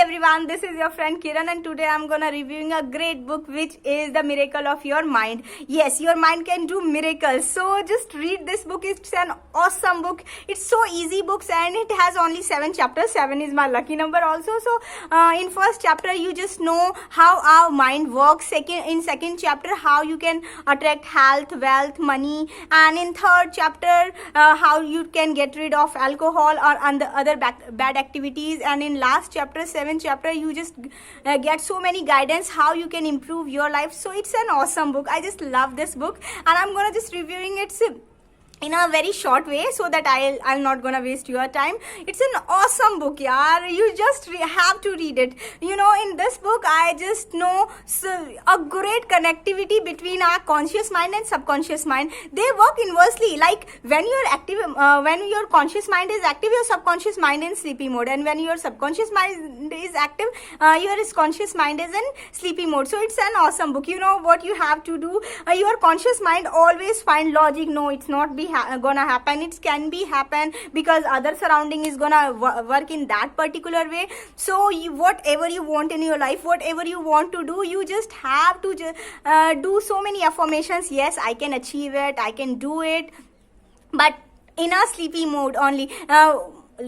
everyone, this is your friend Kiran and today I'm gonna reviewing a great book which is The Miracle of Your Mind. Yes, your mind can do miracles. So just read this book. It's an awesome book. It's so easy books and it has only 7 chapters. 7 is my lucky number also. So in first chapter you just know how our mind works. In second chapter how you can attract health, wealth, money, and in third chapter how you can get rid of alcohol or other bad activities, and in last chapter 7th chapter you just get so many guidance how you can improve your life. So it's an awesome book. I just love this book and I'm gonna just reviewing it in a very short way so that I'm not gonna waste your time. It's an awesome book, yaar. You just have to read it. You know, in this book I just know a great connectivity between our conscious mind and subconscious mind. They work inversely. Like when you're active, when your conscious mind is active, your subconscious mind is in sleepy mode, and when your subconscious mind is active, your conscious mind is in sleepy mode. So it's an awesome book. You know what you have to do. Your conscious mind always find logic. No, it's not gonna happen. It can be happen because other surrounding is gonna work in that particular way. So whatever you want in your life, whatever you want to do, you just have to do so many affirmations. Yes, I can achieve it, I can do it, but in a sleepy mode only.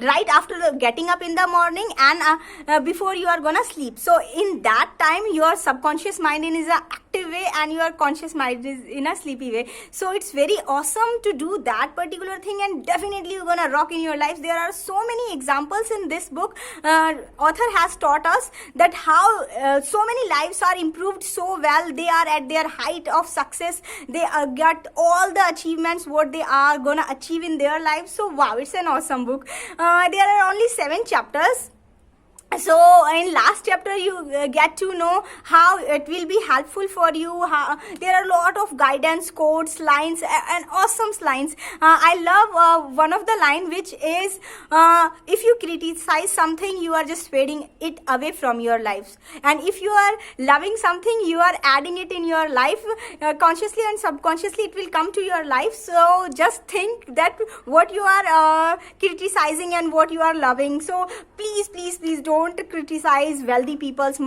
Right after getting up in the morning and before you are gonna sleep. So in that time your subconscious mind is a active way and your conscious mind is in a sleepy way. So it's very awesome to do that particular thing, and definitely you're gonna rock in your life. There are so many examples in this book. Author has taught us that how so many lives are improved so well. They are at their height of success. They got all the achievements what they are gonna achieve in their lives. So wow, it's an awesome book. There are only 7 chapters. So in last chapter you get to know how it will be helpful for you. There are a lot of guidance, quotes, lines, and awesome lines. I love one of the line which is if you criticize something, you are just fading it away from your lives, and if you are loving something, you are adding it in your life. Consciously and subconsciously it will come to your life. So just think that what you are criticizing and what you are loving. So please don't criticize wealthy people's,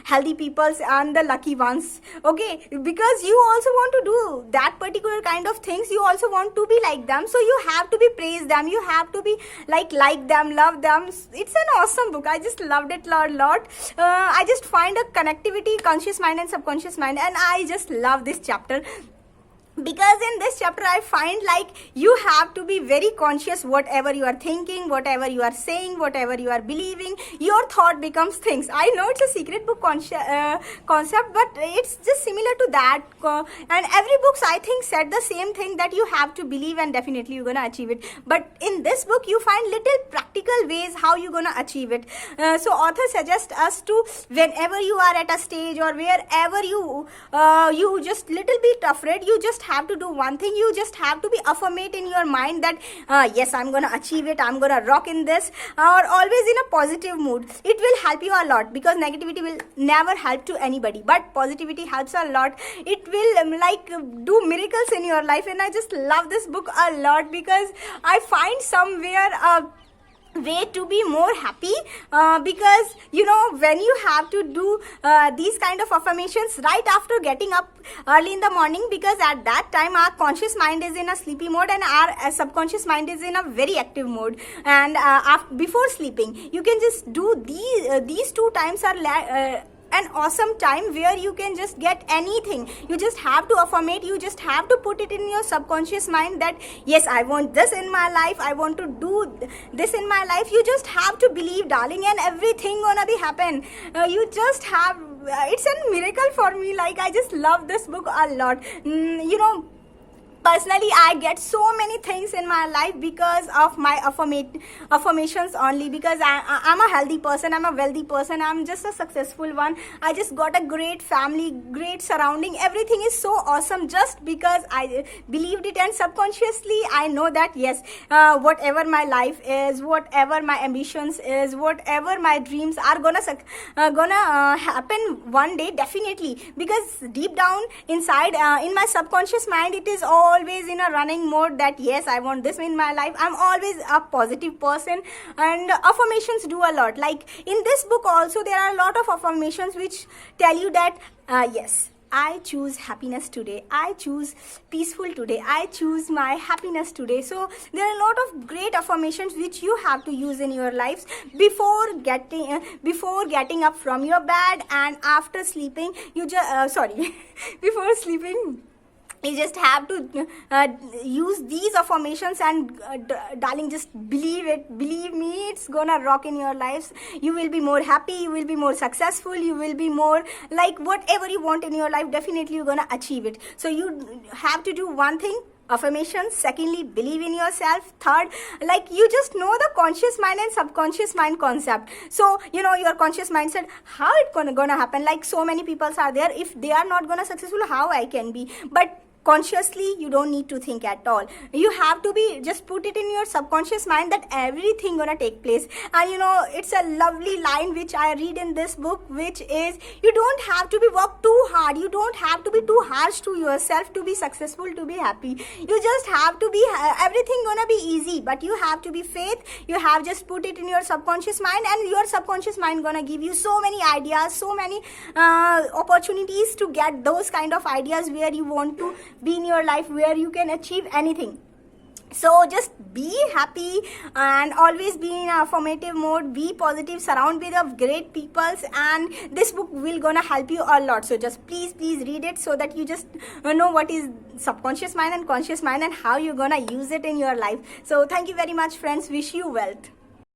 healthy people's, and the lucky ones, okay? Because you also want to do that particular kind of things. You also want to be like them, so you have to be praise them. You have to be like them, love them. It's an awesome book. I just loved it a lot. I just find a connectivity, conscious mind and subconscious mind, and I just love this chapter. Because in this chapter I find like you have to be very conscious whatever you are thinking, whatever you are saying, whatever you are believing. Your thought becomes things. I know it's a secret book concept, but it's just similar to that. And every books I think said the same thing, that you have to believe and definitely you're gonna achieve it. But in this book you find little practical ways how you're gonna achieve it. So author suggests us to, whenever you are at a stage or wherever you just little bit afraid, you just have to do one thing. You just have to be affirmate in your mind that yes, I'm gonna achieve it, I'm gonna rock in this, or always in a positive mood. It will help you a lot, because negativity will never help to anybody, but positivity helps a lot. It will like do miracles in your life. And I just love this book a lot because I find somewhere way to be more happy, because you know, when you have to do these kind of affirmations right after getting up early in the morning, because at that time our conscious mind is in a sleepy mode and our subconscious mind is in a very active mode. And before sleeping you can just do these 2 times are an awesome time where you can just get anything. You just have to affirmate. You just have to put it in your subconscious mind that yes, I want this in my life, I want to do this in my life. You just have to believe, darling, and everything gonna be happen. You just have, it's a miracle for me. Like I just love this book a lot. You know, personally I get so many things in my life because of my affirmations only, because I'm a healthy person, I'm a wealthy person, I'm just a successful one. I just got a great family, great surrounding. Everything is so awesome just because I believed it, and subconsciously I know that yes, whatever my life is, whatever my ambitions is, whatever my dreams are gonna happen one day, definitely. Because deep down inside in my subconscious mind it is all always in a running mode that yes, I want this in my life. I'm always a positive person, and affirmations do a lot. Like in this book also there are a lot of affirmations which tell you that yes, I choose happiness today. I choose peaceful today. I choose my happiness today. So there are a lot of great affirmations which you have to use in your lives before getting up from your bed, and after sleeping. You just before sleeping. You just have to use these affirmations, and darling, just believe it. Believe me, it's gonna rock in your lives. You will be more happy, you will be more successful, you will be more like whatever you want in your life, definitely you're gonna achieve it. So you have to do one thing, affirmations. Secondly, believe in yourself. Third, like you just know the conscious mind and subconscious mind concept. So you know your conscious mind said how it gonna happen. Like so many people are there, if they are not gonna successful, how I can be? But consciously you don't need to think at all. You have to be, just put it in your subconscious mind that everything gonna take place. And you know, it's a lovely line which I read in this book, which is you don't have to be work too hard, you don't have to be too harsh to yourself to be successful, to be happy. You just have to be, everything gonna be easy, but you have to be faith. You have just put it in your subconscious mind, and your subconscious mind gonna give you so many ideas, so many opportunities to get those kind of ideas where you want to be in your life, where you can achieve anything. So just be happy and always be in affirmative mode, be positive, surround with of great peoples, and this book will gonna help you a lot. So just please read it, so that you just know what is subconscious mind and conscious mind and how you're gonna use it in your life. So thank you very much friends, wish you wealth.